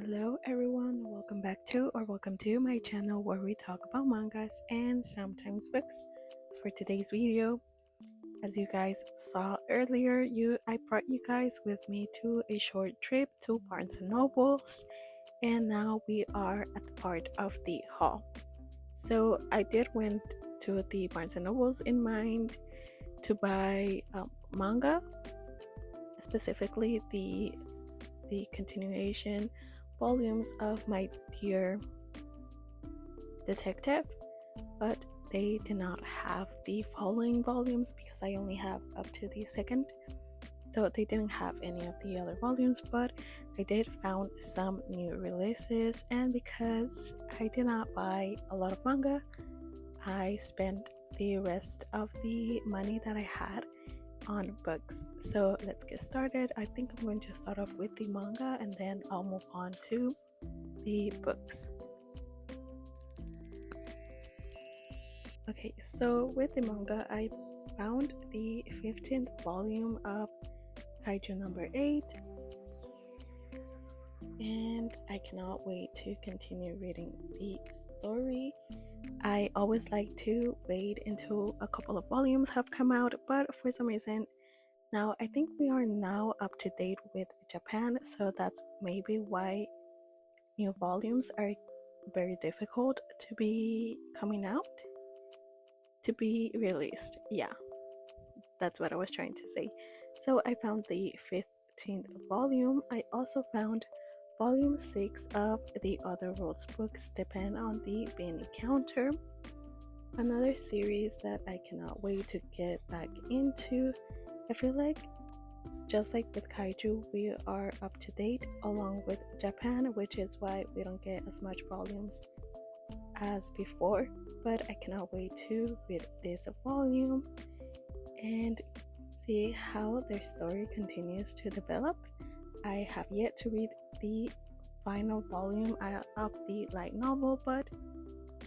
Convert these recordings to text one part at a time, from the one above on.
Hello everyone, welcome to my channel where we talk about mangas and sometimes books. As for today's video, as you guys saw earlier, I brought you guys with me to a short trip to Barnes and Nobles, and now we are at the part of the haul. So I did went to the Barnes and Nobles in mind to buy manga, specifically the continuation volumes of My Dear Detective, but they did not have the following volumes because I only have up to the second. So they didn't have any of the other volumes, but I did found some new releases. And because I did not buy a lot of manga, I spent the rest of the money that I had on books. So let's get started. I think I'm going to start off with the manga and then I'll move on to the books. Okay, so with the manga, I found the 15th volume of Kaiju number 8, and I cannot wait to continue reading the story. I always like to wait until a couple of volumes have come out, but for some reason now I think we are now up to date with Japan, so that's maybe why new volumes are very difficult to be coming out, to be released. Yeah, that's what I was trying to say. So I found the 15th volume. I also found volume 6 of the Other Worlds books, depend on the Beanie Counter. Another series that I cannot wait to get back into. I feel like just like with Kaiju, we are up to date along with Japan, which is why we don't get as much volumes as before. But I cannot wait to read this volume and see how their story continues to develop. I have yet to read the final volume of the light novel, but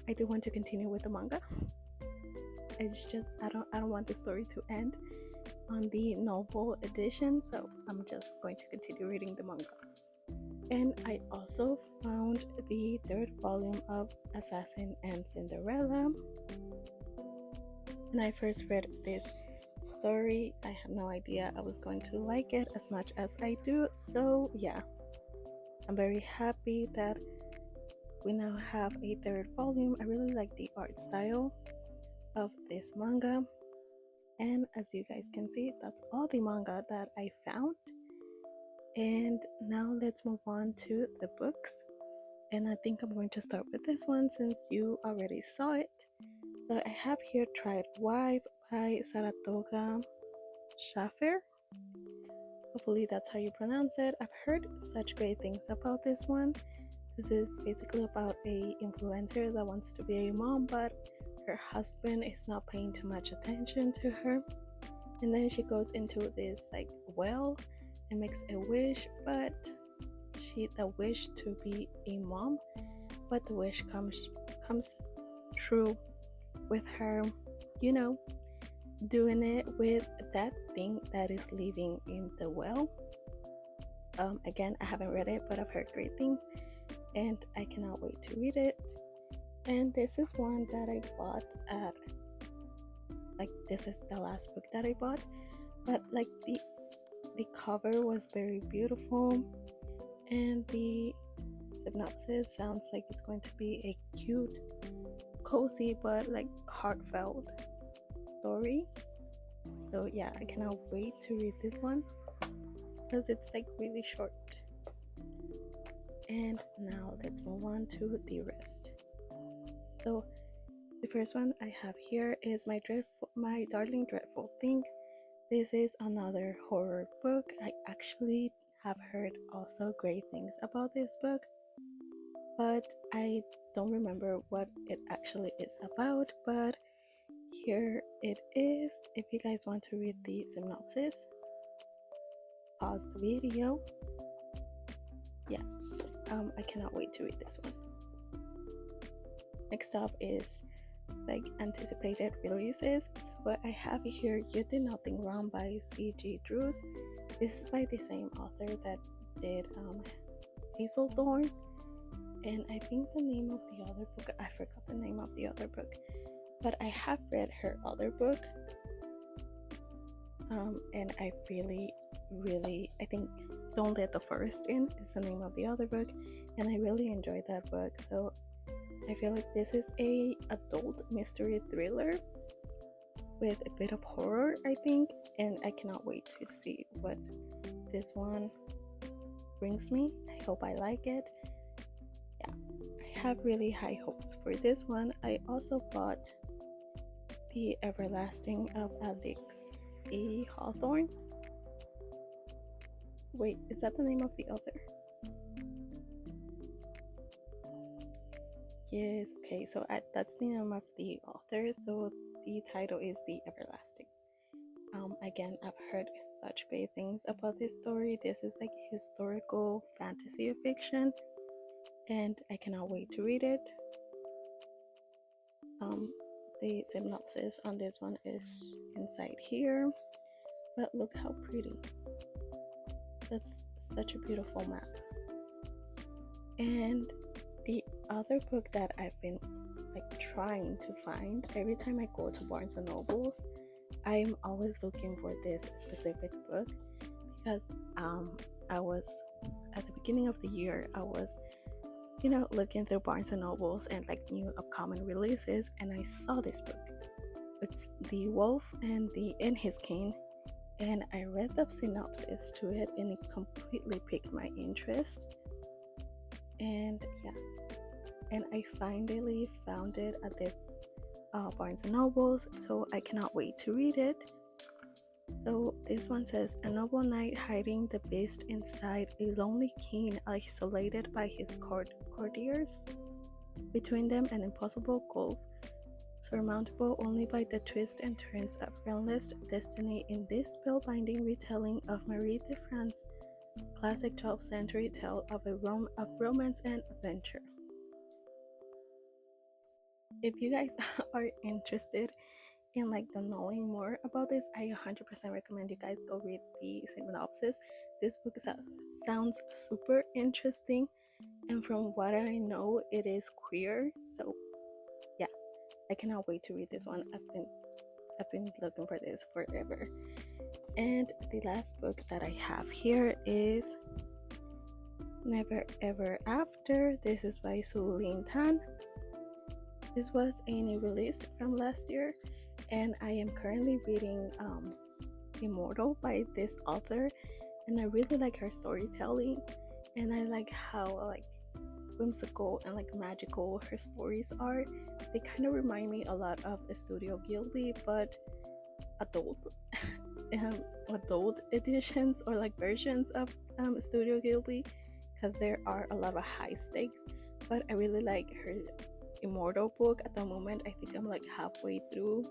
I do want to continue with the manga. It's just I don't want the story to end on the novel edition, so I'm just going to continue reading the manga. And I also found the 3rd volume of Assassin and Cinderella. When I first read this story, I had no idea I was going to like it as much as I do, so yeah, I'm very happy that we now have a 3rd volume. I really like the art style of this manga, and as you guys can see, that's all the manga that I found. And now let's move on to the books, and I think I'm going to start with this one since you already saw it. So I have here Tried Wife by Saratoga Schaffer. Hopefully that's how you pronounce it. I've heard such great things about this one. This is basically about a influencer that wants to be a mom, but her husband is not paying too much attention to her. And then she goes into this well and makes a wish, but the wish to be a mom, but the wish comes true with her, doing it with that thing that is living in the well. Again, I haven't read it, but I've heard great things and I cannot wait to read it. And this is one that I bought at this is the last book that I bought, but the cover was very beautiful, and the synopsis sounds like it's going to be a cute, cozy, but heartfelt story. So yeah, I cannot wait to read this one because it's really short. And now let's move on to the rest. So the first one I have here is My Darling Dreadful Thing. This is another horror book. I actually have heard also great things about this book, but I don't remember what it actually is about. But here it is. If you guys want to read the synopsis, pause the video. Yeah, I cannot wait to read this one. Next up is anticipated releases. So what I have here, You Did Nothing Wrong by C.G. Drews. This is by the same author that did Hazel Thorn, and I think the name of the other book, I forgot the name of the other book, but I have read her other book, and I really I think Don't Let the Forest In is the name of the other book, and I really enjoyed that book. So I feel like this is a adult mystery thriller with a bit of horror, I think, and I cannot wait to see what this one brings me. I hope I like it. Yeah, I have really high hopes for this one. I also bought The Everlasting of Alex E. Hawthorne. Wait, is that the name of the author? Yes, okay, so that's the name of the author. So the title is The Everlasting. Again, I've heard such great things about this story. This is like historical fantasy fiction, and I cannot wait to read it. The synopsis on this one is inside here, but look how pretty. That's such a beautiful map. And the other book that I've been like trying to find every time I go to Barnes and Nobles, I'm always looking for this specific book because I was at the beginning of the year, I was looking through Barnes and Nobles and like new upcoming releases, and I saw this book. It's The Wolf and in His Cane, and I read the synopsis to it, and it completely piqued my interest. And yeah, and I finally found it at this Barnes and Nobles, so I cannot wait to read it. So this one says, a noble knight hiding the beast inside a lonely king, isolated by his courtiers. Between them an impossible gulf, surmountable only by the twists and turns of endless destiny in this spellbinding retelling of Marie de France, classic 12th century tale of romance and adventure. If you guys are interested in like knowing more about this, I 100% recommend you guys go read the synopsis. This book sounds super interesting, and from what I know, it is queer. So yeah, I cannot wait to read this one. I've been looking for this forever. And the last book that I have here is Never Ever After. This is by Su Lin Tan. This was a new release from last year, and I am currently reading Immortal by this author, and I really like her storytelling, and I like how like whimsical and like magical her stories are. They kind of remind me a lot of Studio Ghibli, but adult adult editions or like versions of Studio Ghibli, because there are a lot of high stakes. But I really like her Immortal book. At the moment, I think I'm like halfway through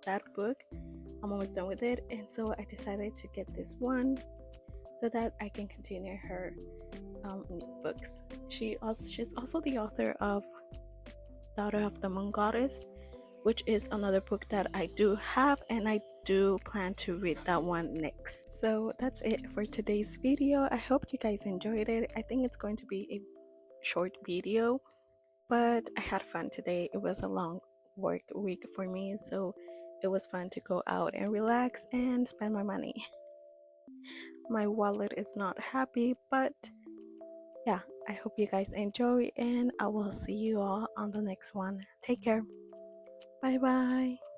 that book. I'm almost done with it, and so I decided to get this one so that I can continue her books. She's also the author of Daughter of the Moon Goddess, which is another book that I do have, and I do plan to read that one next. So that's it for today's video. I hope you guys enjoyed it. I think it's going to be a short video, but I had fun today. It was a long work week for me, so it was fun to go out and relax and spend my money. My wallet is not happy, but yeah, I hope you guys enjoy, and I will see you all on the next one. Take care. Bye bye.